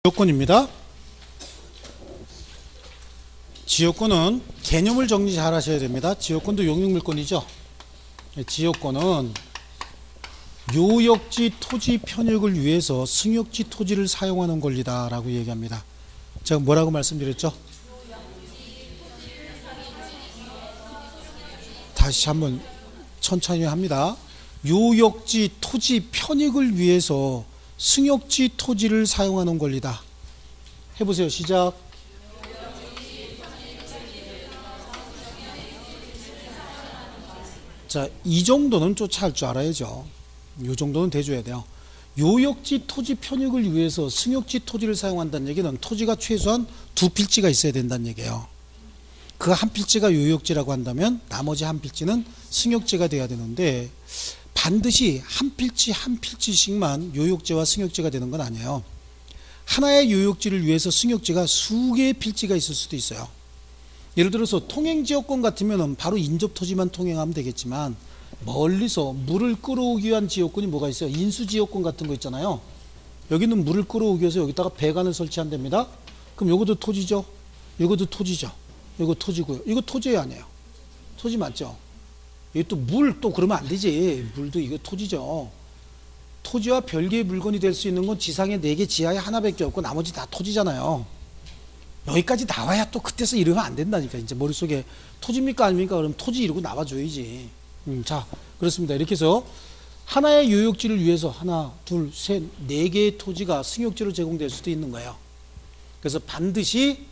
지역권입니다. 지역권은 개념을 정리 잘 하셔야 됩니다. 지역권도 용익물권이죠. 지역권은 요역지 토지 편익을 위해서 승역지 토지를 사용하는 권리다 라고 얘기합니다. 제가 뭐라고 말씀드렸죠? 다시 한번 천천히 합니다. 요역지 토지 편익을 위해서 승역지 토지를 사용하는 권리다. 해보세요. 시작. 자, 이 정도는 쫓아할 줄 알아야죠. 이 정도는 대줘야 돼요. 요역지 토지 편익을 위해서 승역지 토지를 사용한다는 얘기는 토지가 최소한 두 필지가 있어야 된다는 얘기예요. 그 한 필지가 요역지라고 한다면 나머지 한 필지는 승역지가 돼야 되는데 반드시 한 필지 한 필지씩만 요역지와 승역지가 되는 건 아니에요. 하나의 요역지를 위해서 승역지가 수개의 필지가 있을 수도 있어요. 예를 들어서 통행지역권 같으면 바로 인접토지만 통행하면 되겠지만 멀리서 물을 끌어오기 위한 지역권이 뭐가 있어요? 인수지역권 같은 거 있잖아요. 여기는 물을 끌어오기 위해서 여기다가 배관을 설치한답니다. 그럼 이것도 토지죠? 이것도 토지죠? 이거 토지고요. 이거 토지 아니에요? 토지 맞죠? 이게 또 물 또 그러면 안 되지. 물도 이거 토지죠. 토지와 별개의 물건이 될 수 있는 건 지상에 4개 지하에 하나밖에 없고 나머지 다 토지잖아요. 여기까지 나와야 또 그때서 이러면 안 된다니까. 이제 머릿속에 토지입니까 아닙니까? 그럼 토지 이러고 나와줘야지. 자, 그렇습니다. 이렇게 해서 하나의 요역지를 위해서 하나, 둘, 셋, 4개의 토지가 승역지로 제공될 수도 있는 거예요. 그래서 반드시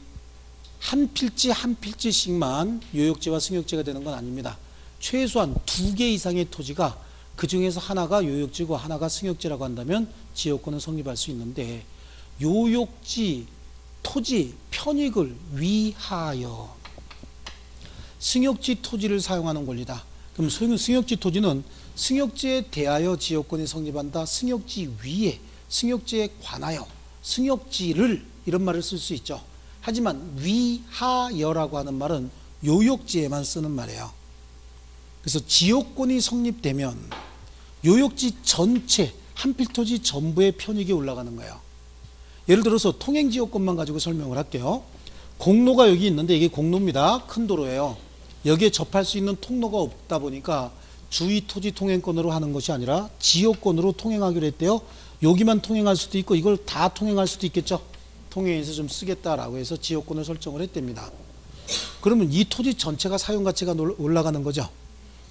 한 필지 한 필지씩만 요역지와 승역지가 되는 건 아닙니다. 최소한 2개 이상의 토지가 그 중에서 하나가 요역지고 하나가 승역지라고 한다면 지역권은 성립할 수 있는데 요역지 토지 편익을 위하여 승역지 토지를 사용하는 권리다. 그럼 승역지 토지는 승역지에 대하여 지역권이 성립한다. 승역지 위에 승역지에 관하여 승역지를 이런 말을 쓸 수 있죠. 하지만 위하여라고 하는 말은 요역지에만 쓰는 말이에요. 그래서 지역권이 성립되면 요역지 전체 한 필토지 전부의 편익이 올라가는 거예요. 예를 들어서 통행지역권만 가지고 설명을 할게요. 공로가 여기 있는데 이게 공로입니다. 큰 도로예요. 여기에 접할 수 있는 통로가 없다 보니까 주위 토지 통행권으로 하는 것이 아니라 지역권으로 통행하기로 했대요. 여기만 통행할 수도 있고 이걸 다 통행할 수도 있겠죠. 통행해서 좀 쓰겠다라고 해서 지역권을 설정을 했답니다. 그러면 이 토지 전체가 사용가치가 올라가는 거죠.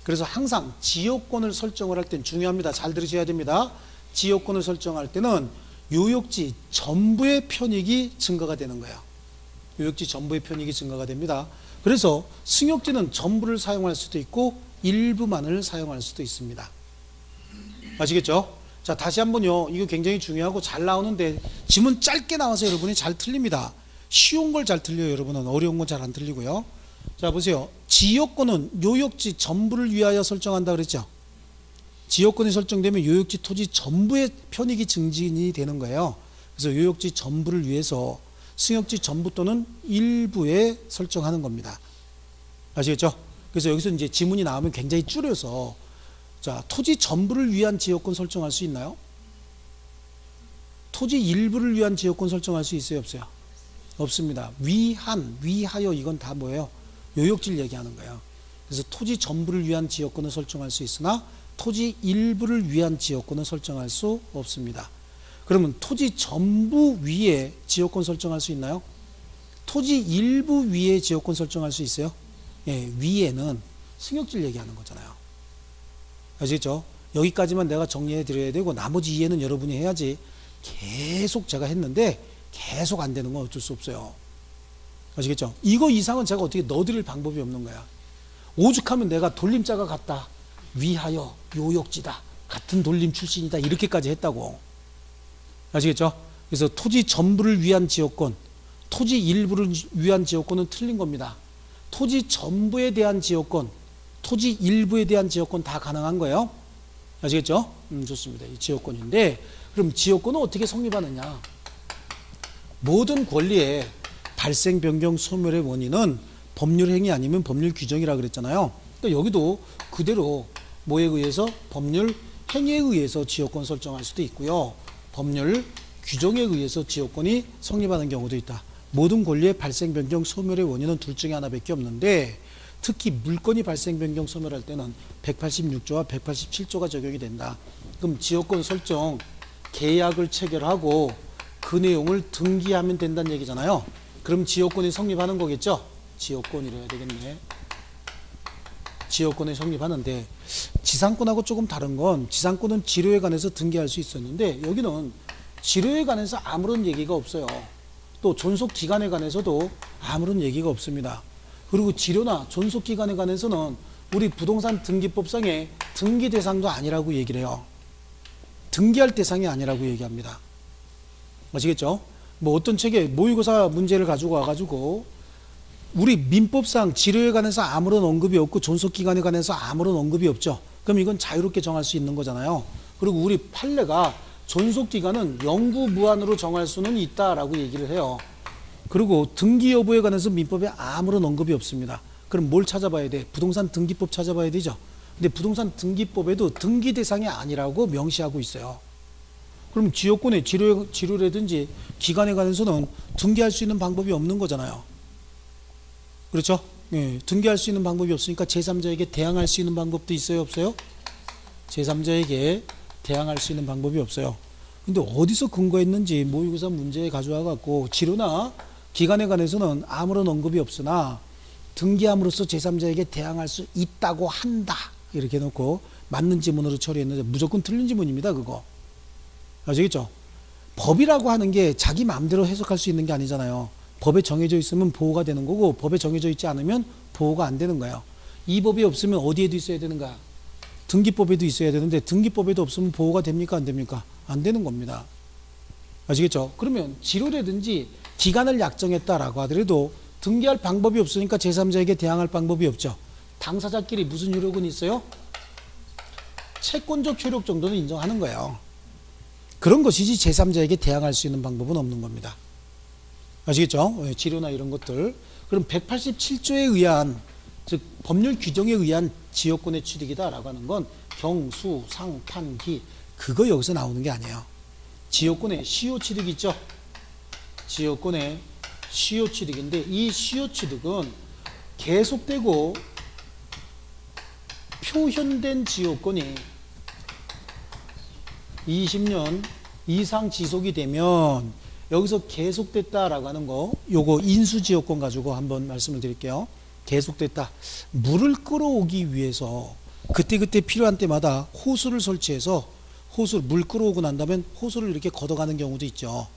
그래서 항상 지역권을 설정을 할 땐 중요합니다. 잘 들으셔야 됩니다. 지역권을 설정할 때는 요역지 전부의 편익이 증가가 되는 거예요. 요역지 전부의 편익이 증가가 됩니다. 그래서 승역지는 전부를 사용할 수도 있고 일부만을 사용할 수도 있습니다. 아시겠죠? 자, 다시 한번요. 이거 굉장히 중요하고 잘 나오는데 지문 짧게 나와서 여러분이 잘 틀립니다. 쉬운 걸 잘 틀려요. 여러분은 어려운 건 잘 안 틀리고요. 자, 보세요. 지역권은 요역지 전부를 위하여 설정한다 그랬죠. 지역권이 설정되면 요역지 토지 전부의 편익이 증진이 되는 거예요. 그래서 요역지 전부를 위해서 승역지 전부 또는 일부에 설정하는 겁니다. 아시겠죠? 그래서 여기서 이제 지문이 나오면 굉장히 줄여서 자, 토지 전부를 위한 지역권 설정할 수 있나요? 토지 일부를 위한 지역권 설정할 수 있어요? 없어요? 없습니다. 위한, 위하여 이건 다 뭐예요? 요역지를 얘기하는 거예요. 그래서 토지 전부를 위한 지역권을 설정할 수 있으나 토지 일부를 위한 지역권은 설정할 수 없습니다. 그러면 토지 전부 위에 지역권 설정할 수 있나요? 토지 일부 위에 지역권 설정할 수 있어요? 예, 위에는 승역지를 얘기하는 거잖아요. 아시겠죠? 여기까지만 내가 정리해 드려야 되고 나머지 이해는 여러분이 해야지. 계속 제가 했는데 계속 안 되는 건 어쩔 수 없어요. 아시겠죠? 이거 이상은 제가 어떻게 넣어드릴 방법이 없는 거야. 오죽하면 내가 돌림자가 같다. 위하여 요역지다. 같은 돌림 출신이다. 이렇게까지 했다고. 아시겠죠? 그래서 토지 전부를 위한 지역권, 토지 일부를 위한 지역권은 틀린 겁니다. 토지 전부에 대한 지역권, 토지 일부에 대한 지역권 다 가능한 거예요. 아시겠죠? 좋습니다. 이 지역권인데 그럼 지역권은 어떻게 성립하느냐? 모든 권리의 발생, 변경, 소멸의 원인은 법률 행위 아니면 법률 규정이라 그랬잖아요. 그러니까 여기도 그대로 뭐에 의해서? 법률 행위에 의해서 지역권 설정할 수도 있고요. 법률 규정에 의해서 지역권이 성립하는 경우도 있다. 모든 권리의 발생, 변경, 소멸의 원인은 둘 중에 하나밖에 없는데 특히 물권이 발생, 변경, 소멸할 때는 186조와 187조가 적용이 된다. 그럼 지역권 설정 계약을 체결하고 그 내용을 등기하면 된다는 얘기잖아요. 그럼 지역권이 성립하는 거겠죠? 지역권이라 해야 되겠네. 지역권이 성립하는데 지상권하고 조금 다른 건 지상권은 지료에 관해서 등기할 수 있었는데 여기는 지료에 관해서 아무런 얘기가 없어요. 또 존속기간에 관해서도 아무런 얘기가 없습니다. 그리고 지료나 존속기간에 관해서는 우리 부동산 등기법상의 등기 대상도 아니라고 얘기를 해요. 등기할 대상이 아니라고 얘기합니다. 아시겠죠? 뭐 어떤 책에 모의고사 문제를 가지고 와가지고 우리 민법상 지료에 관해서 아무런 언급이 없고 존속기간에 관해서 아무런 언급이 없죠. 그럼 이건 자유롭게 정할 수 있는 거잖아요. 그리고 우리 판례가 존속기간은 영구 무한으로 정할 수는 있다라고 얘기를 해요. 그리고 등기 여부에 관해서 민법에 아무런 언급이 없습니다. 그럼 뭘 찾아봐야 돼? 부동산 등기법 찾아봐야 되죠. 근데 부동산 등기법에도 등기 대상이 아니라고 명시하고 있어요. 그럼 지역권의 지료라든지 기간에 관해서는 등기할 수 있는 방법이 없는 거잖아요. 그렇죠? 예, 등기할 수 있는 방법이 없으니까 제3자에게 대항할 수 있는 방법도 있어요, 없어요? 제3자에게 대항할 수 있는 방법이 없어요. 근데 어디서 근거했는지 모의고사 문제에 가져와 갖고 지료나 기간에 관해서는 아무런 언급이 없으나 등기함으로써 제3자에게 대항할 수 있다고 한다. 이렇게 해놓고 맞는 지문으로 처리했는데 무조건 틀린 지문입니다, 그거. 아시겠죠? 법이라고 하는 게 자기 마음대로 해석할 수 있는 게 아니잖아요. 법에 정해져 있으면 보호가 되는 거고 법에 정해져 있지 않으면 보호가 안 되는 거예요. 이 법이 없으면 어디에도 있어야 되는가? 등기법에도 있어야 되는데 등기법에도 없으면 보호가 됩니까? 안 됩니까? 안 되는 겁니다. 아시겠죠? 그러면 지료라든지 기간을 약정했다라고 하더라도 등기할 방법이 없으니까 제3자에게 대항할 방법이 없죠. 당사자끼리 무슨 효력은 있어요? 채권적 효력 정도는 인정하는 거예요. 그런 것이지 제3자에게 대항할 수 있는 방법은 없는 겁니다. 아시겠죠? 지료나 이런 것들. 그럼 187조에 의한, 즉 법률 규정에 의한 지역권의 취득이다라고 하는 건 경수, 상, 판, 기 그거 여기서 나오는 게 아니에요. 지역권의 시효 취득이 있죠? 지역권의 시효 취득인데 이 시효 취득은 계속되고 표현된 지역권이 20년 이상 지속이 되면 여기서 계속됐다라고 하는 거 요거 인수지역권 가지고 한번 말씀을 드릴게요. 계속됐다. 물을 끌어오기 위해서 그때그때 필요한 때마다 호수를 설치해서 물 끌어오고 난 다음에 호수를 이렇게 걷어가는 경우도 있죠.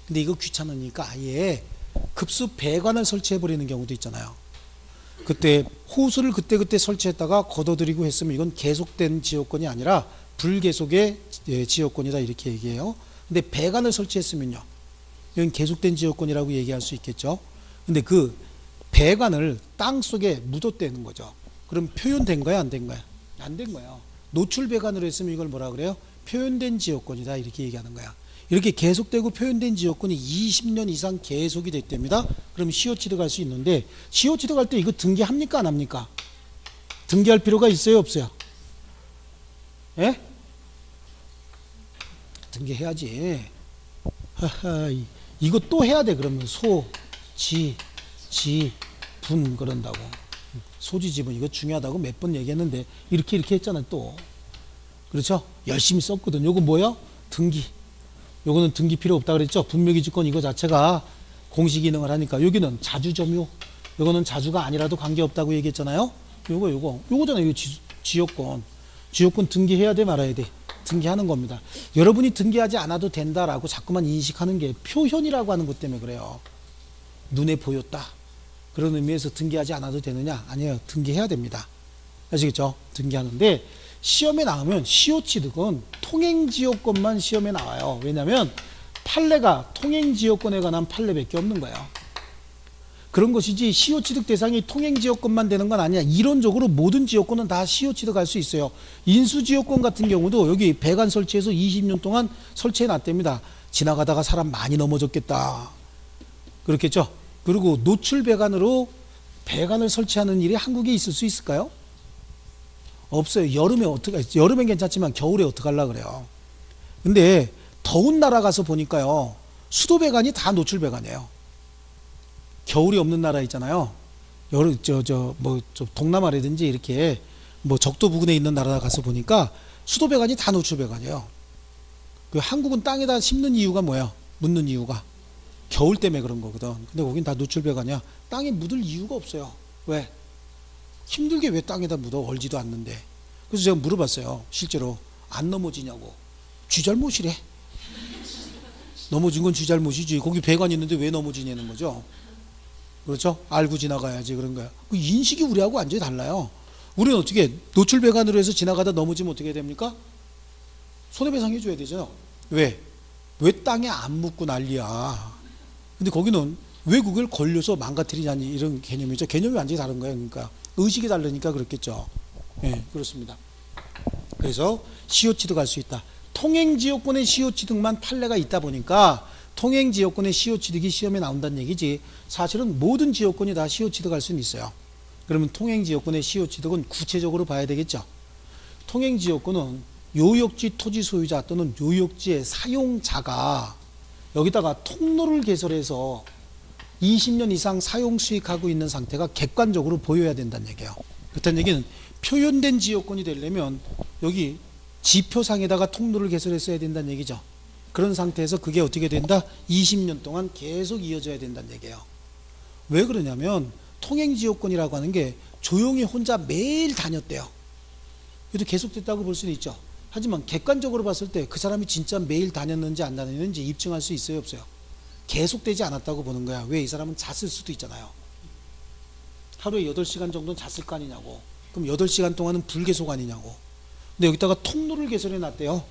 근데 이거 귀찮으니까 아예 급수 배관을 설치해 버리는 경우도 있잖아요. 그때 호수를 그때그때 설치했다가 걷어들이고 했으면 이건 계속된 지역권이 아니라 불계속의 지역권이다 이렇게 얘기해요. 근데 배관을 설치했으면요, 이건 계속된 지역권이라고 얘기할 수 있겠죠. 근데 그 배관을 땅 속에 묻었다는 거죠. 그럼 표현된 거야, 안 된 거야? 안 된 거예요. 노출 배관으로 했으면 이걸 뭐라 그래요? 표현된 지역권이다 이렇게 얘기하는 거야. 이렇게 계속되고 표현된 지역권이 20년 이상 계속이 됐답니다. 그럼 시효 취득할 수 있는데 시효 취득할 때 이거 등기합니까, 안 합니까? 등기할 필요가 있어요, 없어요? 예? 등기해야지. 하하, 이거 또 해야 돼. 그러면 소, 지, 분 그런다고. 소지, 지분 이거 중요하다고 몇 번 얘기했는데 이렇게 했잖아 또. 그렇죠? 열심히 썼거든. 요거 뭐야? 등기. 요거는 등기 필요 없다 그랬죠? 분묘기지권 이거 자체가 공시 기능을 하니까. 여기는 자주점유. 요거는 자주가 아니라도 관계없다고 얘기했잖아요. 요거잖아요. 이거 지역권. 지역권 등기해야 돼, 말아야 돼? 등기하는 겁니다. 여러분이 등기하지 않아도 된다라고 자꾸만 인식하는 게 표현이라고 하는 것 때문에 그래요. 눈에 보였다. 그런 의미에서 등기하지 않아도 되느냐? 아니에요. 등기해야 됩니다. 아시겠죠? 등기하는데 시험에 나오면 시효 취득은 통행지역권만 시험에 나와요. 왜냐하면 판례가 통행지역권에 관한 판례밖에 없는 거예요. 그런 것이지 시효 취득 대상이 통행지역권만 되는 건 아니야. 이론적으로 모든 지역권은 다 시효 취득할 수 있어요. 인수지역권 같은 경우도 여기 배관 설치해서 20년 동안 설치해 놨답니다. 지나가다가 사람 많이 넘어졌겠다. 그렇겠죠? 그리고 노출 배관으로 배관을 설치하는 일이 한국에 있을 수 있을까요? 없어요. 여름엔 괜찮지만 겨울에 어떡하려고 그래요. 근데 더운 나라 가서 보니까요, 수도 배관이 다 노출 배관이에요. 겨울이 없는 나라 있잖아요. 동남아라든지 이렇게 뭐 적도 부근에 있는 나라 가서 보니까 수도 배관이 다 노출 배관이에요. 그 한국은 땅에다 심는 이유가 뭐야? 묻는 이유가 겨울 때문에 그런 거거든. 근데 거긴 다 노출 배관이야. 땅에 묻을 이유가 없어요. 왜? 힘들게 왜 땅에다 묻어? 얼지도 않는데. 그래서 제가 물어봤어요. 실제로 안 넘어지냐고. 쥐 잘못이래. 넘어진 건 쥐 잘못이지. 거기 배관 있는데 왜 넘어지냐는 거죠. 그렇죠? 알고 지나가야지 그런 거야. 그 인식이 우리하고 완전히 달라요. 우리는 어떻게 노출 배관으로 해서 지나가다 넘어지면 어떻게 됩니까? 손해배상 해줘야 되죠. 왜? 왜 땅에 안 묻고 난리야. 근데 거기는 왜 그걸 걸려서 망가뜨리냐니 이런 개념이죠. 개념이 완전히 다른 거예요. 그러니까 의식이 다르니까 그렇겠죠. 예, 그렇습니다. 그래서 시효취득 할 수 있다. 통행지역권의 시효취득만 판례가 있다 보니까 통행지역권의 시효취득이 시험에 나온다는 얘기지, 사실은 모든 지역권이 다 시효취득할 수는 있어요. 그러면 통행지역권의 시효취득은 구체적으로 봐야 되겠죠. 통행지역권은 요역지 토지 소유자 또는 요역지의 사용자가 여기다가 통로를 개설해서 20년 이상 사용 수익하고 있는 상태가 객관적으로 보여야 된다는 얘기예요. 그렇다는 얘기는 표현된 지역권이 되려면 여기 지표상에다가 통로를 개설했어야 된다는 얘기죠. 그런 상태에서 그게 어떻게 된다? 20년 동안 계속 이어져야 된다는 얘기예요. 왜 그러냐면 통행지역권이라고 하는 게 조용히 혼자 매일 다녔대요. 그래도 계속됐다고 볼 수는 있죠. 하지만 객관적으로 봤을 때 그 사람이 진짜 매일 다녔는지 안 다녔는지 입증할 수 있어요, 없어요? 계속되지 않았다고 보는 거야. 왜? 이 사람은 잤을 수도 있잖아요. 하루에 8시간 정도는 잤을 거 아니냐고. 그럼 8시간 동안은 불계속 아니냐고. 근데 여기다가 통로를 개설해 놨대요.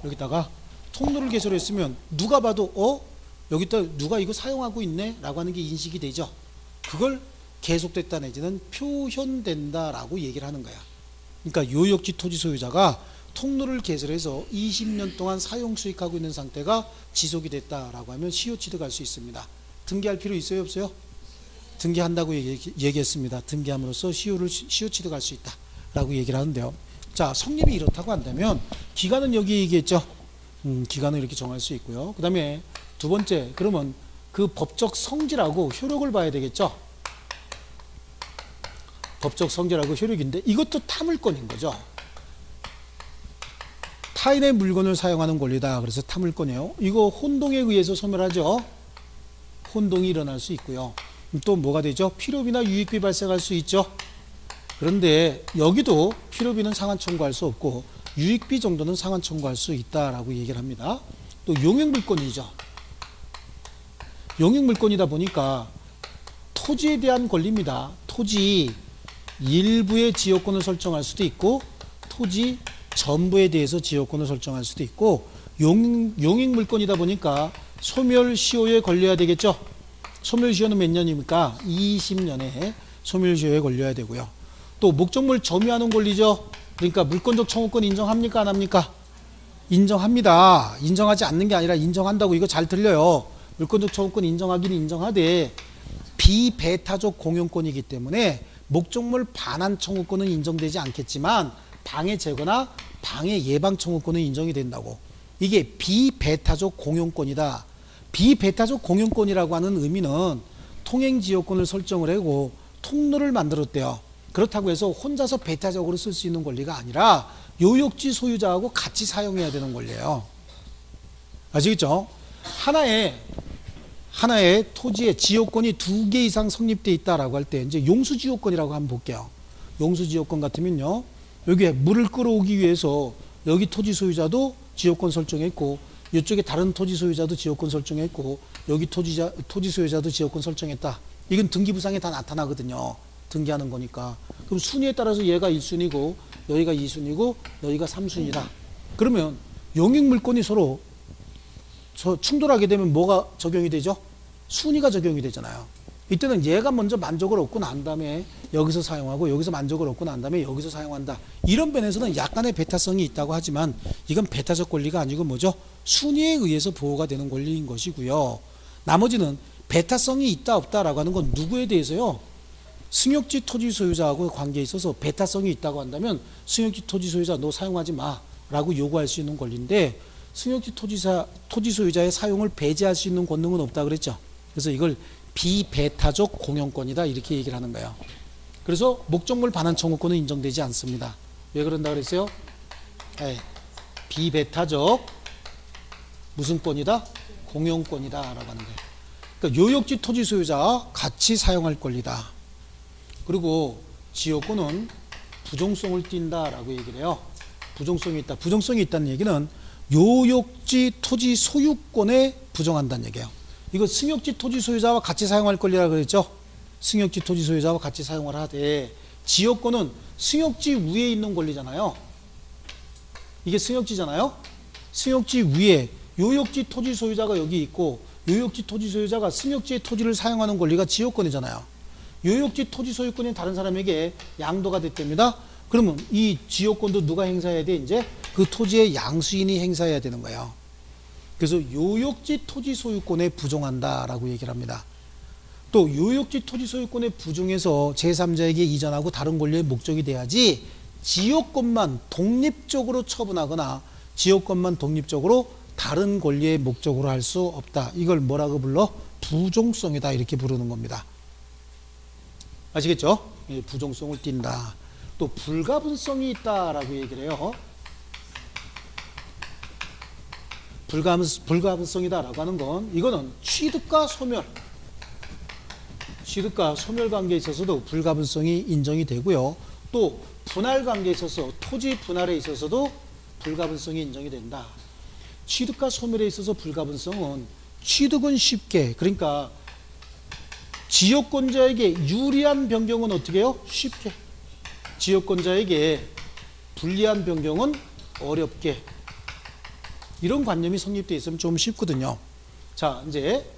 여기다가 통로를 개설했으면 누가 봐도 여기다 누가 이거 사용하고 있네 라고 하는 게 인식이 되죠. 그걸 계속됐다 내지는 표현된다 라고 얘기를 하는 거야. 그러니까 요역지 토지 소유자가 통로를 개설해서 20년 동안 사용 수익하고 있는 상태가 지속이 됐다라고 하면 시효취득할 수 있습니다. 등기할 필요 있어요, 없어요? 등기한다고 얘기했습니다. 등기함으로써 시효취득할 수 있다라고 얘기를 하는데요. 자, 성립이 이렇다고 한다면 기간은 여기 얘기했죠. 기간을 이렇게 정할 수 있고요. 그 다음에 두 번째, 그러면 그 법적 성질하고 효력을 봐야 되겠죠. 법적 성질하고 효력인데 이것도 탐물권인 거죠. 타인의 물건을 사용하는 권리다. 그래서 탐물권이에요. 이거 혼동에 의해서 소멸하죠. 혼동이 일어날 수 있고요. 또 뭐가 되죠? 필요비나 유익비 발생할 수 있죠. 그런데 여기도 필요비는 상환 청구할 수 없고 유익비 정도는 상환 청구할 수 있다라고 얘기를 합니다. 또 용익물권이죠. 용익물권이다 보니까 토지에 대한 권리입니다. 토지 일부의 지역권을 설정할 수도 있고 토지 전부에 대해서 지역권을 설정할 수도 있고 용익물권이다 보니까 소멸시효에 걸려야 되겠죠. 소멸시효는 몇 년입니까? 20년에 소멸시효에 걸려야 되고요. 또 목적물 점유하는 권리죠. 그러니까 물권적 청구권 인정합니까? 안 합니까? 인정합니다. 인정하지 않는 게 아니라 인정한다고. 이거 잘 들려요. 물권적 청구권 인정하기는 인정하되 비배타적 공용권이기 때문에 목적물 반환 청구권은 인정되지 않겠지만 방해 제거나 방해 예방 청구권은 인정이 된다고. 이게 비배타적 공용권이다. 비배타적 공용권이라고 하는 의미는 통행지역권을 설정을 하고 통로를 만들었대요. 그렇다고 해서 혼자서 배타적으로 쓸 수 있는 권리가 아니라 요역지 소유자하고 같이 사용해야 되는 권리예요. 아시겠죠? 하나의 토지에 지역권이 2개 이상 성립되어 있다라고 할 때 이제 용수지역권이라고 한번 볼게요. 용수지역권 같으면요. 여기에 물을 끌어오기 위해서 여기 토지 소유자도 지역권 설정했고 이쪽에 다른 토지 소유자도 지역권 설정했고 여기 토지 소유자도 지역권 설정했다. 이건 등기부상에 다 나타나거든요. 등기하는 거니까. 그럼 순위에 따라서 얘가 1순위고 여기가 2순위고 여기가 3순위다. 그러면 용익물권이 서로 충돌하게 되면 뭐가 적용이 되죠? 순위가 적용이 되잖아요. 이때는 얘가 먼저 만족을 얻고 난 다음에 여기서 사용하고 여기서 만족을 얻고 난 다음에 여기서 사용한다. 이런 면에서는 약간의 배타성이 있다고 하지만 이건 배타적 권리가 아니고 뭐죠? 순위에 의해서 보호가 되는 권리인 것이고요. 나머지는 배타성이 있다 없다라고 하는 건 누구에 대해서요? 승역지 토지 소유자하고 관계에 있어서 배타성이 있다고 한다면 승역지 토지 소유자 너 사용하지 마 라고 요구할 수 있는 권리인데 승역지 토지 소유자의 사용을 배제할 수 있는 권능은 없다 그랬죠. 그래서 이걸 비배타적 공용권이다 이렇게 얘기를 하는 거예요. 그래서 목적물 반환 청구권은 인정되지 않습니다. 왜 그런다 그랬어요? 비배타적 무슨 권이다? 공용권이다 라고 하는 거예요. 그러니까 요역지 토지 소유자와 같이 사용할 권리다. 그리고 지역권은 부종성을 띈다 라고 얘기를 해요. 부종성이 있다. 부종성이 있다는 얘기는 요역지 토지 소유권에 부정한다는 얘기예요. 이거 승역지 토지 소유자와 같이 사용할 권리라고 그랬죠. 승역지 토지 소유자와 같이 사용을 하되 지역권은 승역지 위에 있는 권리잖아요. 이게 승역지잖아요. 승역지 위에 요역지 토지 소유자가 여기 있고 요역지 토지 소유자가 승역지의 토지를 사용하는 권리가 지역권이잖아요. 요역지 토지 소유권이 다른 사람에게 양도가 됐답니다. 그러면 이 지역권도 누가 행사해야 돼? 이제 그 토지의 양수인이 행사해야 되는 거예요. 그래서 요역지 토지 소유권에 부정한다라고 얘기를 합니다. 또 요역지 토지 소유권에 부정해서 제3자에게 이전하고 다른 권리의 목적이 돼야지 지역권만 독립적으로 처분하거나 지역권만 독립적으로 다른 권리의 목적으로 할 수 없다. 이걸 뭐라고 불러? 부종성이다 이렇게 부르는 겁니다. 아시겠죠? 부종성을 띈다. 또 불가분성이 있다라고 얘기를 해요. 불가분성이다라고 하는 건 이거는 취득과 소멸 관계에 있어서도 불가분성이 인정이 되고요. 또 분할 관계에 있어서 토지 분할에 있어서도 불가분성이 인정이 된다. 취득과 소멸에 있어서 불가분성은 취득은 쉽게, 그러니까 지역권자에게 유리한 변경은 어떻게 해요? 쉽게. 지역권자에게 불리한 변경은 어렵게. 이런 관념이 성립되어 있으면 좀 쉽거든요. 자, 이제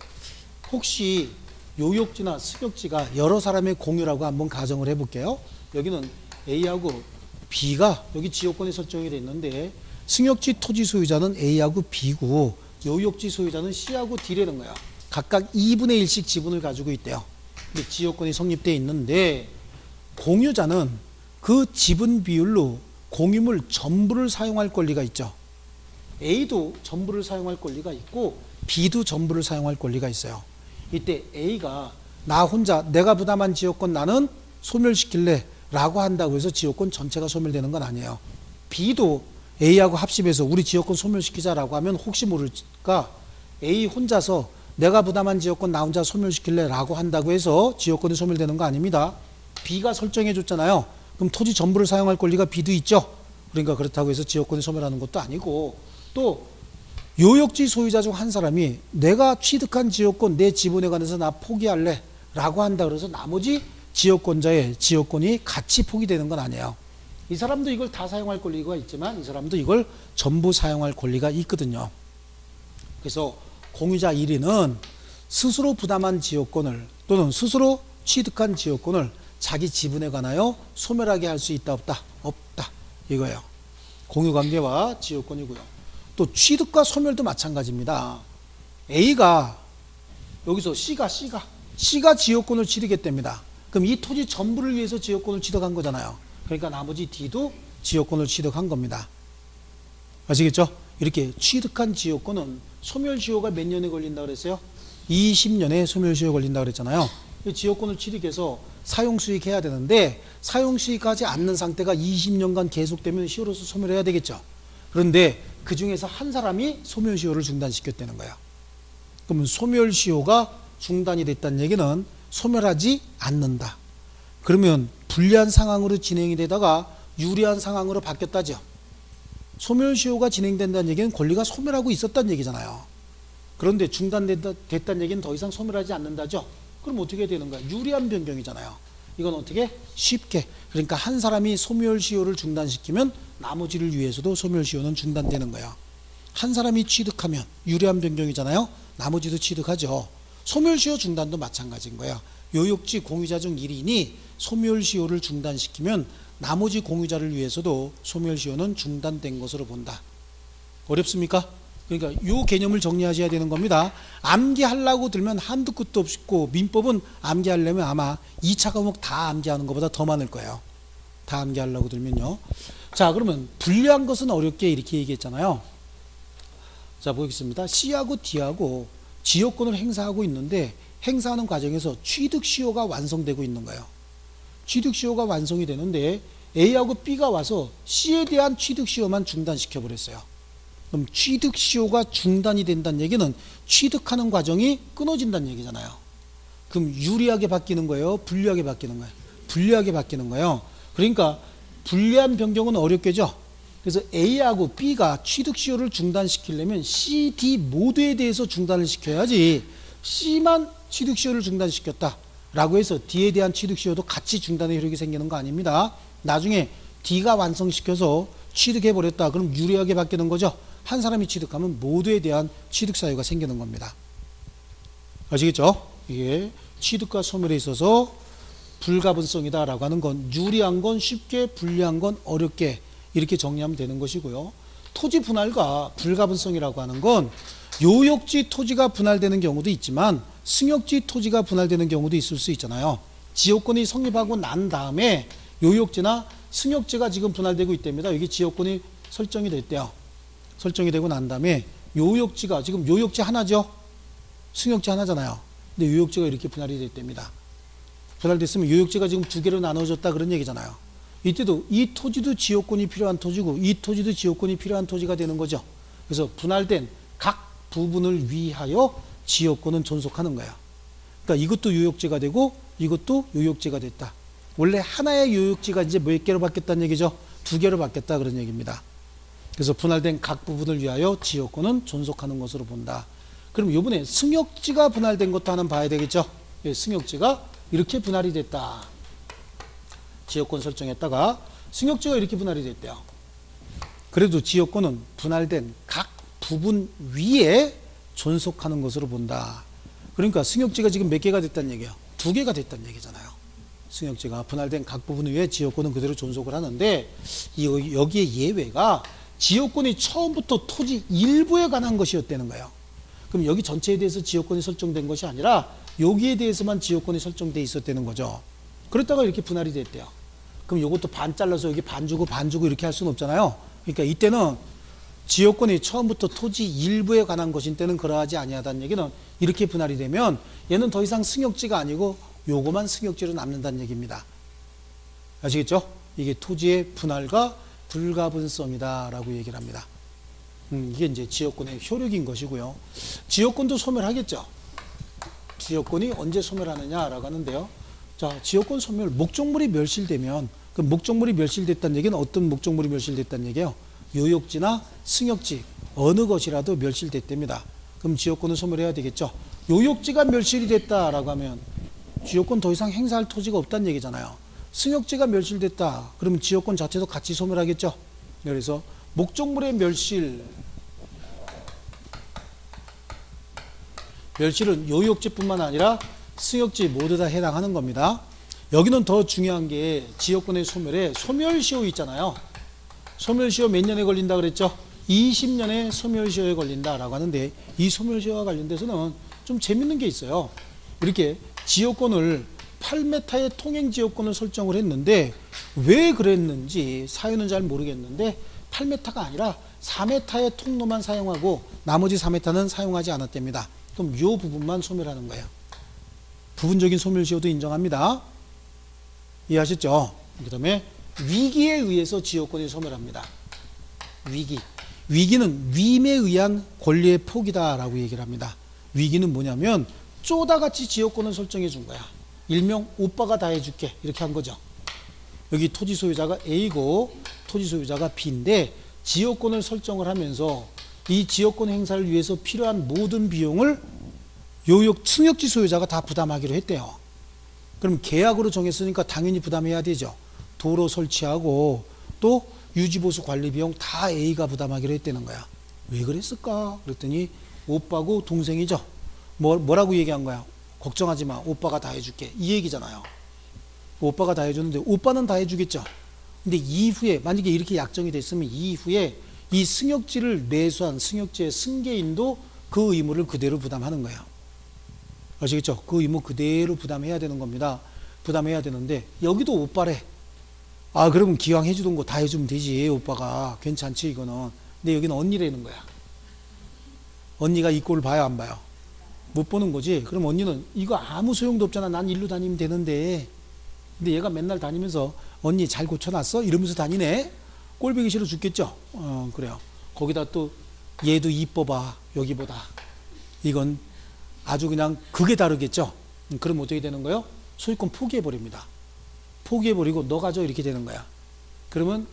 혹시 요역지나 승역지가 여러 사람의 공유라고 한번 가정을 해볼게요. 여기는 A하고 B가 여기 지역권에 설정이 되어 있는데 승역지 토지 소유자는 A하고 B고 요역지 소유자는 C하고 D라는 거야. 각각 2분의 1씩 지분을 가지고 있대요. 근데 지역권이 성립되어 있는데 공유자는 그 지분 비율로 공유물 전부를 사용할 권리가 있죠. A도 전부를 사용할 권리가 있고 B도 전부를 사용할 권리가 있어요. 이때 A가 나 혼자 내가 부담한 지역권 나는 소멸시킬래 라고 한다고 해서 지역권 전체가 소멸되는 건 아니에요. B도 A하고 합심해서 우리 지역권 소멸시키자라고 하면 혹시 모를까 A 혼자서 내가 부담한 지역권 나 혼자 소멸시킬래 라고 한다고 해서 지역권이 소멸되는 거 아닙니다. B가 설정해 줬잖아요. 그럼 토지 전부를 사용할 권리가 B도 있죠. 그러니까 그렇다고 해서 지역권이 소멸하는 것도 아니고 또 요역지 소유자 중 한 사람이 내가 취득한 지역권 내 지분에 관해서 나 포기할래 라고 한다 그래서 나머지 지역권자의 지역권이 같이 포기되는 건 아니에요. 이 사람도 이걸 다 사용할 권리가 있지만 이 사람도 이걸 전부 사용할 권리가 있거든요. 그래서 공유자 1위는 스스로 부담한 지역권을 또는 스스로 취득한 지역권을 자기 지분에 관하여 소멸하게 할 수 있다 없다? 없다 이거예요. 공유관계와 지역권이고요. 또 취득과 소멸도 마찬가지입니다. A가 여기서 C가 지역권을 취득했답니다. 그럼 이 토지 전부를 위해서 지역권을 취득한 거잖아요. 그러니까 나머지 D도 지역권을 취득한 겁니다. 아시겠죠? 이렇게 취득한 지역권은 소멸시효가 몇 년에 걸린다고 그랬어요? 20년에 소멸시효가 걸린다고 그랬잖아요. 지역권을 취득해서 사용수익 해야 되는데 사용수익하지 않는 상태가 20년간 계속되면 시효로서 소멸해야 되겠죠. 그런데 그 중에서 한 사람이 소멸시효를 중단시켰다는 거야. 그러면 소멸시효가 중단이 됐다는 얘기는 소멸하지 않는다. 그러면 불리한 상황으로 진행이 되다가 유리한 상황으로 바뀌었다죠. 소멸시효가 진행된다는 얘기는 권리가 소멸하고 있었다는 얘기잖아요. 그런데 중단됐다는 얘기는 더 이상 소멸하지 않는다죠. 그럼 어떻게 되는 거야? 유리한 변경이잖아요. 이건 어떻게? 쉽게. 그러니까 한 사람이 소멸시효를 중단시키면 나머지를 위해서도 소멸시효는 중단되는 거야. 한 사람이 취득하면 유리한 변경이잖아요. 나머지도 취득하죠. 소멸시효 중단도 마찬가지인 거야. 요역지 공유자 중 1인이 소멸시효를 중단시키면 나머지 공유자를 위해서도 소멸시효는 중단된 것으로 본다. 어렵습니까? 그러니까 이 개념을 정리하셔야 되는 겁니다. 암기하려고 들면 한두 끝도 없고 민법은 암기하려면 아마 2차 과목 다 암기하는 것보다 더 많을 거예요. 다 암기하려고 들면요. 자, 그러면 불리한 것은 어렵게 이렇게 얘기했잖아요. 자, 보겠습니다. C하고 D하고 지역권을 행사하고 있는데 행사하는 과정에서 취득시효가 완성되고 있는 거예요. 취득시효가 완성이 되는데 A하고 B가 와서 C에 대한 취득시효만 중단시켜 버렸어요. 그럼 취득시효가 중단이 된다는 얘기는 취득하는 과정이 끊어진다는 얘기잖아요. 그럼 유리하게 바뀌는 거예요? 불리하게 바뀌는 거예요? 불리하게 바뀌는 거예요. 그러니까 불리한 변경은 어렵겠죠. 그래서 A하고 B가 취득시효를 중단시키려면 C, D 모두에 대해서 중단을 시켜야지 C만 취득시효를 중단시켰다 라고 해서 D에 대한 취득시효도 같이 중단의 효력이 생기는 거 아닙니다. 나중에 D가 완성시켜서 취득해버렸다. 그럼 유리하게 바뀌는 거죠. 한 사람이 취득하면 모두에 대한 취득사유가 생기는 겁니다. 아시겠죠? 이게 취득과 소멸에 있어서 불가분성이다 라고 하는 건 유리한 건 쉽게, 불리한 건 어렵게 이렇게 정리하면 되는 것이고요. 토지 분할과 불가분성이라고 하는 건 요역지 토지가 분할되는 경우도 있지만 승역지 토지가 분할되는 경우도 있을 수 있잖아요. 지역권이 성립하고 난 다음에 요역지나 승역지가 지금 분할되고 있답니다. 여기 지역권이 설정이 됐대요. 설정이 되고 난 다음에 요역지가 지금 요역지 하나죠. 승역지 하나잖아요. 근데 요역지가 이렇게 분할이 됐답니다. 분할됐으면 요역지가 지금 두 개로 나눠졌다 그런 얘기잖아요. 이때도 이 토지도 지역권이 필요한 토지고 이 토지도 지역권이 필요한 토지가 되는 거죠. 그래서 분할된 각 부분을 위하여 지역권은 존속하는 거야. 그러니까 이것도 요역지가 되고 이것도 요역지가 됐다. 원래 하나의 요역지가 이제 몇 개로 바뀌었다는 얘기죠? 두 개로 바뀌었다 그런 얘기입니다. 그래서 분할된 각 부분을 위하여 지역권은 존속하는 것으로 본다. 그럼 이번에 승역지가 분할된 것도 하나 봐야 되겠죠? 예, 승역지가 이렇게 분할이 됐다. 지역권 설정했다가 승역지가 이렇게 분할이 됐대요. 그래도 지역권은 분할된 각 부분 위에 존속하는 것으로 본다. 그러니까 승역지가 지금 몇 개가 됐다는 얘기예요? 두 개가 됐다는 얘기잖아요. 승역지가 분할된 각 부분 위에 지역권은 그대로 존속을 하는데 여기에 예외가 지역권이 처음부터 토지 일부에 관한 것이었다는 거예요. 그럼 여기 전체에 대해서 지역권이 설정된 것이 아니라 여기에 대해서만 지역권이 설정돼 있었다는 거죠. 그랬다가 이렇게 분할이 됐대요. 그럼 이것도 반 잘라서 여기 반 주고 이렇게 할 수는 없잖아요. 그러니까 이때는 지역권이 처음부터 토지 일부에 관한 것인 때는 그러하지 아니하다는 얘기는 이렇게 분할이 되면 얘는 더 이상 승역지가 아니고 요거만 승역지로 남는다는 얘기입니다. 아시겠죠? 이게 토지의 분할과 불가분성이다 라고 얘기를 합니다. 이게 이제 지역권의 효력인 것이고요. 지역권도 소멸하겠죠. 지역권이 언제 소멸하느냐라고 하는데요. 자, 지역권 소멸, 목적물이 멸실되면 그 목적물이 멸실됐다는 얘기는 어떤 목적물이 멸실됐다는 얘기예요? 요역지나 승역지 어느 것이라도 멸실됐답니다. 그럼 지역권은 소멸해야 되겠죠. 요역지가 멸실이 됐다라고 하면 지역권 더 이상 행사할 토지가 없다는 얘기잖아요. 승역지가 멸실됐다. 그러면 지역권 자체도 같이 소멸하겠죠. 그래서 목적물의 멸실은 요역지뿐만 아니라 승역지 모두 다 해당하는 겁니다. 여기는 더 중요한 게 지역권의 소멸에 소멸시효 있잖아요. 소멸시효 몇 년에 걸린다 그랬죠? 20년에 소멸시효에 걸린다라고 하는데 이 소멸시효와 관련돼서는 좀 재밌는 게 있어요. 이렇게 지역권을 8m의 통행지역권을 설정을 했는데 왜 그랬는지 사유는 잘 모르겠는데 8m가 아니라 4m의 통로만 사용하고 나머지 4m는 사용하지 않았답니다. 그럼 이 부분만 소멸하는 거예요. 부분적인 소멸시효도 인정합니다. 이해하셨죠? 그 다음에 위기에 의해서 지역권이 소멸합니다. 위기는 위임에 의한 권리의 포기다 라고 얘기를 합니다. 위기는 뭐냐면 쪼다같이 지역권을 설정해 준 거야. 일명 오빠가 다 해줄게 이렇게 한 거죠. 여기 토지 소유자가 A고 토지 소유자가 B인데 지역권을 설정을 하면서 이 지역권 행사를 위해서 필요한 모든 비용을 승역지 소유자가 다 부담하기로 했대요. 그럼 계약으로 정했으니까 당연히 부담해야 되죠. 도로 설치하고 또 유지보수 관리 비용 다 A가 부담하기로 했다는 거야. 왜 그랬을까? 그랬더니 오빠고 동생이죠. 뭐라고 얘기한 거야? 걱정하지 마. 오빠가 다 해줄게. 이 얘기잖아요. 오빠가 다 해주는데 오빠는 다 해주겠죠. 근데 이후에 만약에 이렇게 약정이 됐으면 이후에 이 승역지를 매수한 승역지의 승계인도 그 의무를 그대로 부담하는 거예요. 아시겠죠? 그 의무 그대로 부담해야 되는 겁니다. 부담해야 되는데 여기도 오빠래. 아 그러면 기왕 해주던 거 다 해주면 되지. 오빠가 괜찮지 이거는. 근데 여기는 언니라는 거야. 언니가 이 꼴을 봐요, 안 봐요? 못 보는 거지. 그럼 언니는 이거 아무 소용도 없잖아. 난 일로 다니면 되는데. 근데 얘가 맨날 다니면서 언니 잘 고쳐놨어? 이러면서 다니네. 꼴 보기 싫어 죽겠죠. 그래요. 거기다 또 얘도 이뻐봐 여기보다. 이건 아주 그냥 극에 다르겠죠. 그럼 어떻게 되는 거예요? 소유권 포기해버립니다. 포기해버리고 너 가져 이렇게 되는 거야. 그러면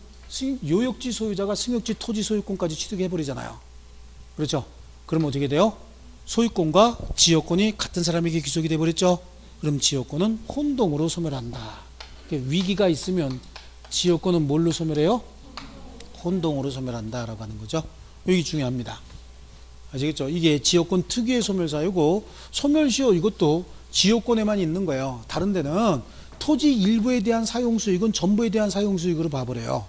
요역지 소유자가 승역지 토지 소유권까지 취득해버리잖아요. 그렇죠? 그러면 어떻게 돼요? 소유권과 지역권이 같은 사람에게 귀속이 돼버렸죠. 그럼 지역권은 혼동으로 소멸한다. 위기가 있으면 지역권은 뭘로 소멸해요? 혼동으로 소멸한다라고 하는 거죠. 여기 중요합니다. 아시겠죠? 이게 지역권 특유의 소멸사유고, 소멸시효 이것도 지역권에만 있는 거예요. 다른 데는 토지 일부에 대한 사용수익은 전부에 대한 사용수익으로 봐버려요.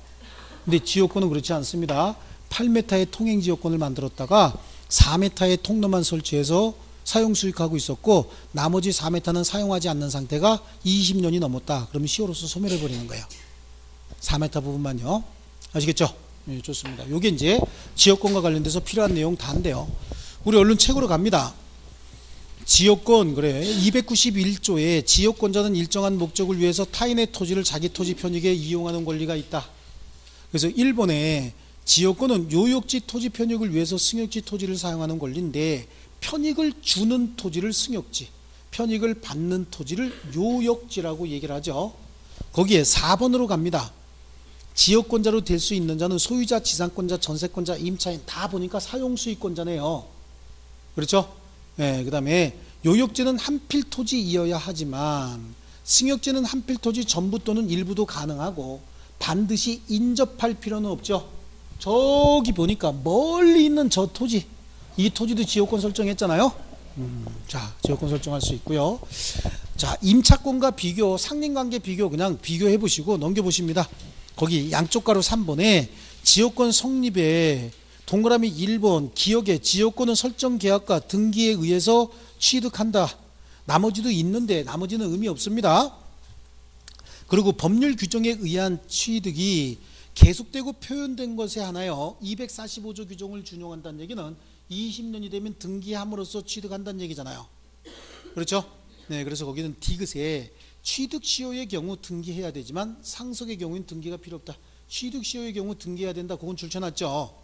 근데 지역권은 그렇지 않습니다. 8m의 통행지역권을 만들었다가 4m의 통로만 설치해서 사용수익하고 있었고, 나머지 4m는 사용하지 않는 상태가 20년이 넘었다. 그러면 시효로서 소멸해버리는 거예요. 4m 부분만요. 아시겠죠? 네, 좋습니다. 요게 이제 지역권과 관련돼서 필요한 내용 다인데요. 우리 얼른 책으로 갑니다. 지역권, 그래. 291조에 지역권자는 일정한 목적을 위해서 타인의 토지를 자기 토지 편익에 이용하는 권리가 있다. 그래서 일본에 지역권은 요역지 토지 편익을 위해서 승역지 토지를 사용하는 권리인데, 편익을 주는 토지를 승역지, 편익을 받는 토지를 요역지라고 얘기를 하죠. 거기에 4번으로 갑니다. 지역권자로 될 수 있는 자는 소유자, 지상권자, 전세권자, 임차인 다 보니까 사용수익권자네요. 그렇죠? 네, 그 다음에 요역지는 한 필 토지이어야 하지만 승역지는 한 필 토지 전부 또는 일부도 가능하고 반드시 인접할 필요는 없죠. 저기 보니까 멀리 있는 저 토지, 이 토지도 지역권 설정했잖아요. 자, 지역권 설정할 수 있고요. 자, 임차권과 비교, 상린관계 비교 그냥 비교해 보시고 넘겨 보십니다. 거기 양쪽 가로 3번에 지역권 성립에 동그라미 1번 기억에 지역권은 설정 계약과 등기에 의해서 취득한다. 나머지도 있는데 나머지는 의미 없습니다. 그리고 법률 규정에 의한 취득이 계속되고 표현된 것에 하나요. 245조 규정을 준용한다는 얘기는 20년이 되면 등기함으로써 취득한다는 얘기잖아요. 그렇죠? 네, 그래서 거기는 디귿에 취득시효의 경우 등기해야 되지만 상속의 경우는 등기가 필요 없다. 취득시효의 경우 등기해야 된다. 그건 줄쳐놨죠.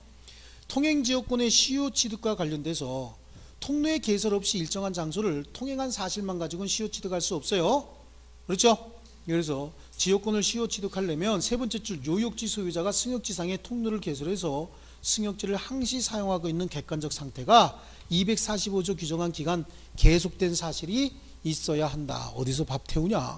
통행지역권의 시효 취득과 관련돼서 통로의 개설 없이 일정한 장소를 통행한 사실만 가지고는 시효 취득할 수 없어요. 그렇죠? 그래서 지역권을 시효 취득하려면 세 번째 줄 요역지 소유자가 승역지상에 통로를 개설해서 승역지를 항시 사용하고 있는 객관적 상태가 245조 규정한 기간 계속된 사실이 있어야 한다. 어디서 밥 태우냐?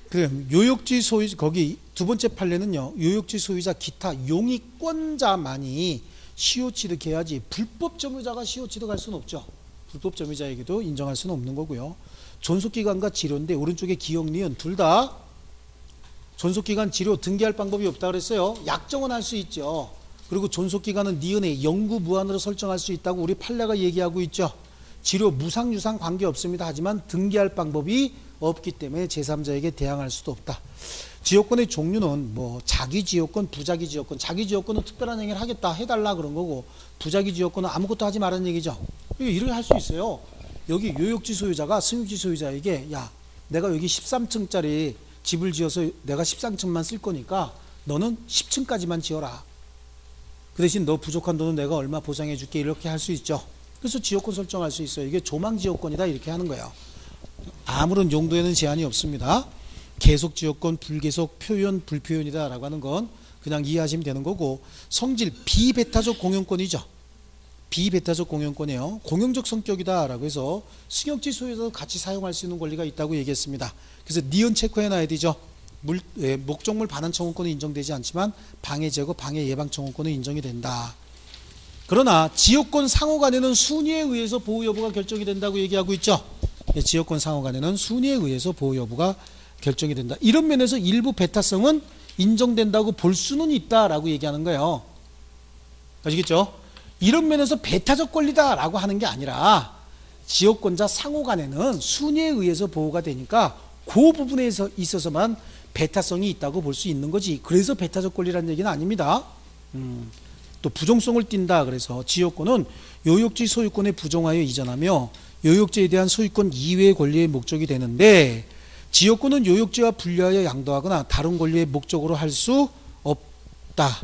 그럼 요역지 소유, 거기 두 번째 판례는요, 요역지 소유자 기타 용익권자만이 시효 취득해야지 불법 점유자가 시효 취득할 수는 없죠. 불법 점유자에게도 인정할 수는 없는 거고요. 존속기간과 지료인데 오른쪽에 기억, 니은 둘 다 존속기간, 지료 등기할 방법이 없다 그랬어요. 약정은 할 수 있죠. 그리고 존속기간은 니은에 영구 무한으로 설정할 수 있다고 우리 판례가 얘기하고 있죠. 지료 무상 유상 관계없습니다. 하지만 등기할 방법이 없기 때문에 제3자에게 대항할 수도 없다. 지역권의 종류는 뭐 자기 지역권, 부자기 지역권. 자기 지역권은 특별한 행위를 하겠다 해달라 그런 거고, 부자기 지역권은 아무것도 하지 말라는 얘기죠. 이렇게 할 수 있어요. 여기 요역지 소유자가 승역지 소유자에게 야, 내가 여기 13층짜리 집을 지어서 내가 13층만 쓸 거니까 너는 10층까지만 지어라. 그 대신 너 부족한 돈은 내가 얼마 보상해 줄게. 이렇게 할 수 있죠. 그래서 지역권 설정할 수 있어요. 이게 조망지역권이다 이렇게 하는 거예요. 아무런 용도에는 제한이 없습니다. 계속 지역권, 불계속, 표현, 불표현이다 라고 하는 건 그냥 이해하시면 되는 거고, 성질 비배타적 공용권이죠. 비배타적 공용권이에요. 공용적 성격이다 라고 해서 승역지 소유자도 같이 사용할 수 있는 권리가 있다고 얘기했습니다. 그래서 니은 체크해 놔야 되죠. 목적물 반환 청구권은 인정되지 않지만 방해 제거, 방해 예방 청구권은 인정이 된다. 그러나 지역권 상호간에는 순위에 의해서 보호 여부가 결정이 된다고 얘기하고 있죠. 지역권 상호간에는 순위에 의해서 보호 여부가 결정이 된다. 이런 면에서 일부 배타성은 인정된다고 볼 수는 있다라고 얘기하는 거예요. 아시겠죠? 이런 면에서 배타적 권리다라고 하는 게 아니라 지역권자 상호간에는 순위에 의해서 보호가 되니까 그 부분에 있어서만 배타성이 있다고 볼 수 있는 거지. 그래서 배타적 권리라는 얘기는 아닙니다. 또 부종성을 띈다. 그래서 지역권은 요역지 소유권에 부정하여 이전하며 요역지에 대한 소유권 이외의 권리의 목적이 되는데, 지역권은 요역지와 분리하여 양도하거나 다른 권리의 목적으로 할 수 없다.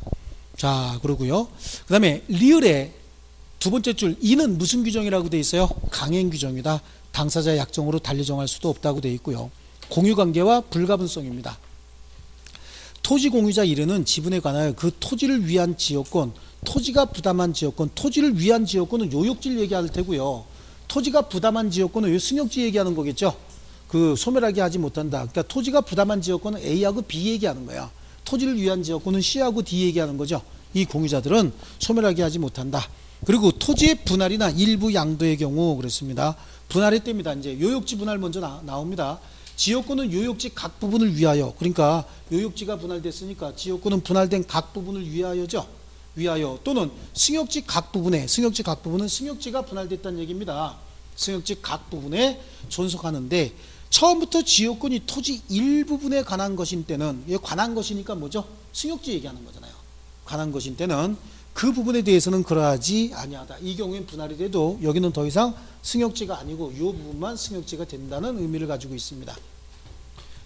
자, 그러고요. 그 다음에 리을의 두 번째 줄, 이는 무슨 규정이라고 되어 있어요? 강행 규정이다. 당사자의 약정으로 달리 정할 수도 없다고 되어 있고요. 공유관계와 불가분성입니다. 토지 공유자 1은 지분에 관하여 그 토지를 위한 지역권, 토지가 부담한 지역권, 토지를 위한 지역권은 요역지를 얘기할 테고요. 토지가 부담한 지역권은 요 승역지 얘기하는 거겠죠. 그 소멸하게 하지 못한다. 그러니까 토지가 부담한 지역권은 A하고 B 얘기하는 거야. 토지를 위한 지역권은 C하고 D 얘기하는 거죠. 이 공유자들은 소멸하게 하지 못한다. 그리고 토지의 분할이나 일부 양도의 경우 그랬습니다. 분할의 때입니다. 이제 요역지 분할 먼저 나옵니다. 지역권은 요역지 각 부분을 위하여, 그러니까 요역지가 분할됐으니까 지역권은 분할된 각 부분을 위하여죠. 위하여 또는 승역지 각 부분에, 승역지 각 부분은 승역지가 분할됐다는 얘기입니다. 승역지 각 부분에 존속하는데, 처음부터 지역권이 토지 일부분에 관한 것인 때는, 이게 관한 것이니까 뭐죠? 승역지 얘기하는 거잖아요. 관한 것인 때는 그 부분에 대해서는 그러하지 아니하다. 이 경우엔 분할이 돼도 여기는 더 이상 승역지가 아니고 이 부분만 승역지가 된다는 의미를 가지고 있습니다.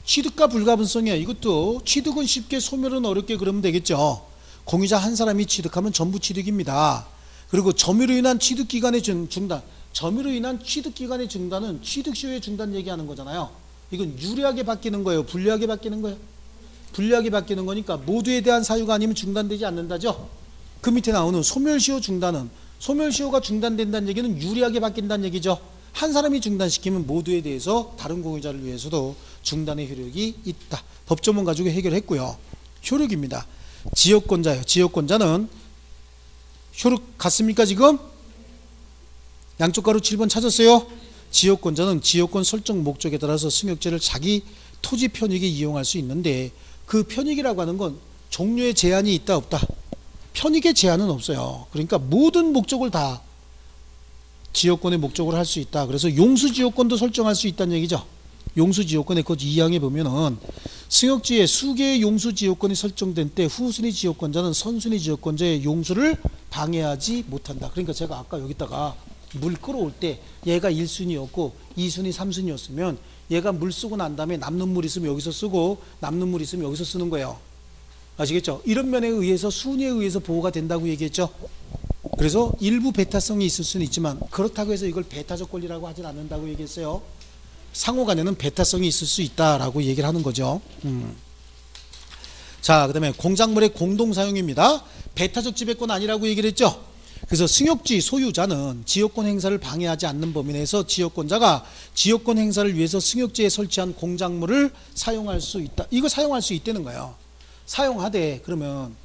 취득과 불가분성이야. 이것도 취득은 쉽게, 소멸은 어렵게 그러면 되겠죠. 공유자 한 사람이 취득하면 전부 취득입니다. 그리고 점유로 인한 취득기간의 중단, 점유로 인한 취득기간의 중단은 취득시효의 중단 얘기하는 거잖아요. 이건 유리하게 바뀌는 거예요? 불리하게 바뀌는 거예요? 불리하게 바뀌는 거니까 모두에 대한 사유가 아니면 중단되지 않는다죠. 그 밑에 나오는 소멸시효 중단은, 소멸시효가 중단된다는 얘기는 유리하게 바뀐다는 얘기죠. 한 사람이 중단시키면 모두에 대해서 다른 공유자를 위해서도 중단의 효력이 있다. 법조문 가지고 해결했고요. 효력입니다. 지역권자요. 지역권자는 효력 같습니까 지금? 양쪽 가로 7번 찾았어요? 지역권자는 지역권 설정 목적에 따라서 승역지를 자기 토지 편익에 이용할 수 있는데, 그 편익이라고 하는 건 종류의 제한이 있다 없다? 편익의 제한은 없어요. 그러니까 모든 목적을 다 지역권의 목적으로 할 수 있다. 그래서 용수지역권도 설정할 수 있다는 얘기죠. 용수지역권의 그 2항에 보면은 승역지에 수개의 용수지역권이 설정된 때 후순위 지역권자는 선순위 지역권자의 용수를 방해하지 못한다. 그러니까 제가 아까 여기다가 물 끌어올 때 얘가 1순위였고 2순위, 3순위였으면 얘가 물 쓰고 난 다음에 남는 물 있으면 여기서 쓰고 남는 물 있으면 여기서 쓰는 거예요. 아시겠죠? 이런 면에 의해서 순위에 의해서 보호가 된다고 얘기했죠. 그래서 일부 배타성이 있을 수는 있지만 그렇다고 해서 이걸 배타적 권리라고 하진 않는다고 얘기했어요. 상호간에는 배타성이 있을 수 있다라고 얘기를 하는 거죠. 자, 그 다음에 공작물의 공동사용입니다. 배타적 지배권 아니라고 얘기를 했죠. 그래서 승역지 소유자는 지역권 행사를 방해하지 않는 범위 내에서 지역권자가 지역권 행사를 위해서 승역지에 설치한 공작물을 사용할 수 있다. 이거 사용할 수 있다는 거예요. 사용하되, 그러면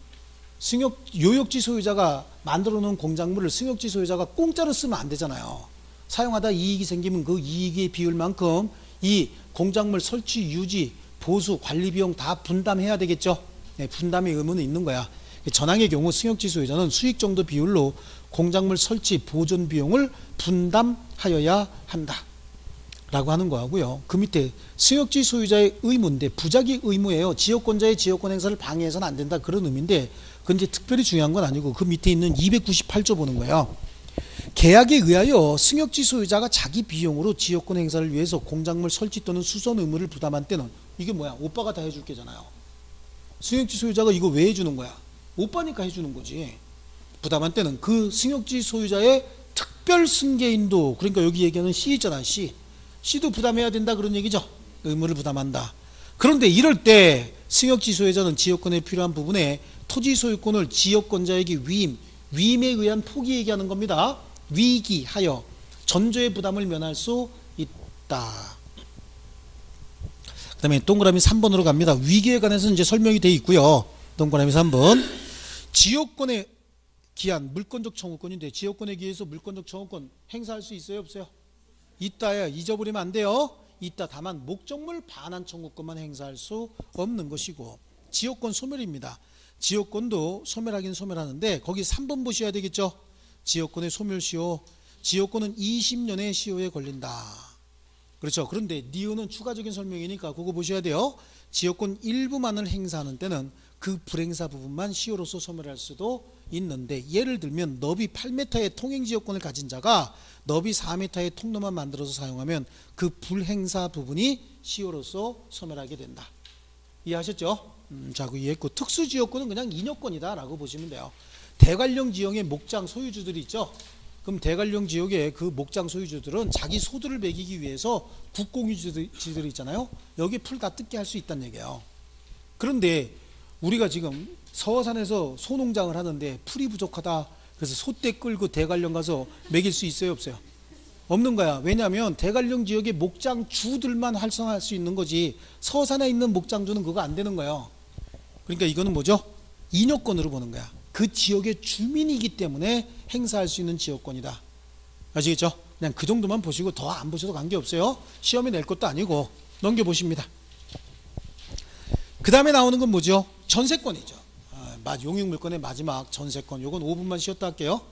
요역지 소유자가 만들어 놓은 공작물을 승역지 소유자가 공짜로 쓰면 안 되잖아요. 사용하다 이익이 생기면 그 이익의 비율만큼 이 공작물 설치, 유지, 보수, 관리 비용 다 분담해야 되겠죠. 네, 분담의 의무는 있는 거야. 전항의 경우 승역지 소유자는 수익 정도 비율로 공작물 설치, 보존 비용을 분담하여야 한다 라고 하는 거하고요. 그 밑에 승역지 소유자의 의무인데 부작위 의무예요. 지역권자의 지역권 행사를 방해해서는 안 된다, 그런 의미인데 그건 이제 특별히 중요한 건 아니고 그 밑에 있는 298조 보는 거예요. 계약에 의하여 승역지 소유자가 자기 비용으로 지역권 행사를 위해서 공작물 설치 또는 수선 의무를 부담한 때는, 이게 뭐야? 오빠가 다 해줄 게잖아요. 승역지 소유자가 이거 왜 해주는 거야? 오빠니까 해주는 거지. 부담한 때는 그 승역지 소유자의 특별 승계인도, 그러니까 여기 얘기하는 C 있잖아. C도 부담해야 된다, 그런 얘기죠. 의무를 부담한다. 그런데 이럴 때 승역지 소유자는 지역권에 필요한 부분에 토지 소유권을 지역권자에게 위임에 의한 포기 얘기하는 겁니다. 위기하여 전조의 부담을 면할 수 있다. 그 다음에 동그라미 3번으로 갑니다. 위기에 관해서 이제 설명이 되어 있고요. 동그라미 3번. 지역권에 기한 물권적 청구권인데, 지역권에 기해서 물권적 청구권 행사할 수 있어요, 없어요? 있다야. 잊어버리면 안 돼요. 있다. 다만 목적물 반환 청구권만 행사할 수 없는 것이고, 지역권 소멸입니다. 지역권도 소멸하긴 소멸하는데 거기 3번 보셔야 되겠죠. 지역권의 소멸시효. 지역권은 20년의 시효에 걸린다. 그렇죠. 그런데 니은은 추가적인 설명이니까 그거 보셔야 돼요. 지역권 일부만을 행사하는 때는 그 불행사 부분만 시효로서 소멸할 수도 있는데, 예를 들면 너비 8m의 통행지역권을 가진 자가 너비 4m의 통로만 만들어서 사용하면 그 불행사 부분이 시효로서 소멸하게 된다. 이해하셨죠? 자, 그 이해했고, 특수지역권은 그냥 인여권이다 라고 보시면 돼요. 대관령 지역의 목장 소유주들이 있죠. 그럼 대관령 지역의 그 목장 소유주들은 자기 소들을 먹이기 위해서 국공유지들이 있잖아요. 여기 풀 다 뜯게 할 수 있다는 얘기예요. 그런데 우리가 지금 서산에서 소농장을 하는데 풀이 부족하다, 그래서 소떼 끌고 대관령 가서 먹일 수 있어요, 없어요? 없는 거야. 왜냐하면 대관령 지역의 목장주들만 활성화할 수 있는 거지, 서산에 있는 목장주는 그거 안 되는 거예요. 그러니까 이거는 뭐죠? 인여권으로 보는 거야. 그 지역의 주민이기 때문에 행사할 수 있는 지역권이다. 아시겠죠? 그냥 그 정도만 보시고 더 안 보셔도 관계없어요. 시험에 낼 것도 아니고 넘겨보십니다. 그 다음에 나오는 건 뭐죠? 전세권이죠. 용익물권의 마지막 전세권. 요건 5분만 쉬었다 할게요.